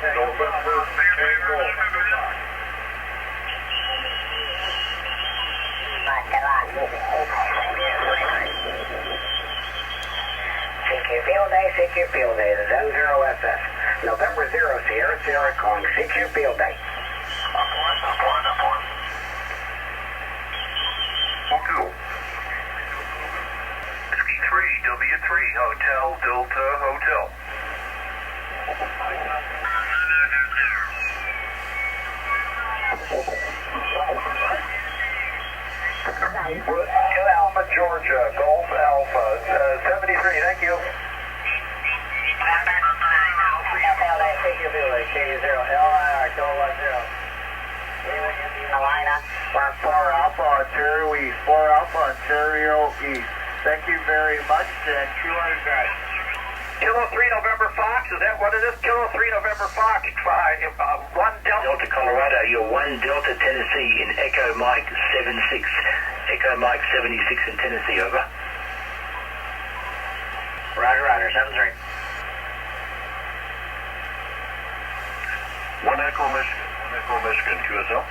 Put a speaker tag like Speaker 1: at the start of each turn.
Speaker 1: November Tango.
Speaker 2: CQ Field Day, the Zen 0SS. November 0, Sierra calling CQ Field Day.
Speaker 3: Whiskey 3, W3, Hotel, Delta, Hotel.
Speaker 1: To Alpha, Georgia, Golf Alpha, 73, thank you.
Speaker 4: Four Alpha Ontario East, 4 Alpha Ontario East. Thank you very much, and Q1 guys.
Speaker 3: Kilo 3 November Fox, is that what it is? Kilo 3 November Fox, 1 Delta.
Speaker 5: Delta Colorado, you're 1 Delta Tennessee in Echo Mike 76. Echo Mike 76 in Tennessee, over.
Speaker 2: Roger, 7-3.
Speaker 3: 1 Echo Michigan, QSL.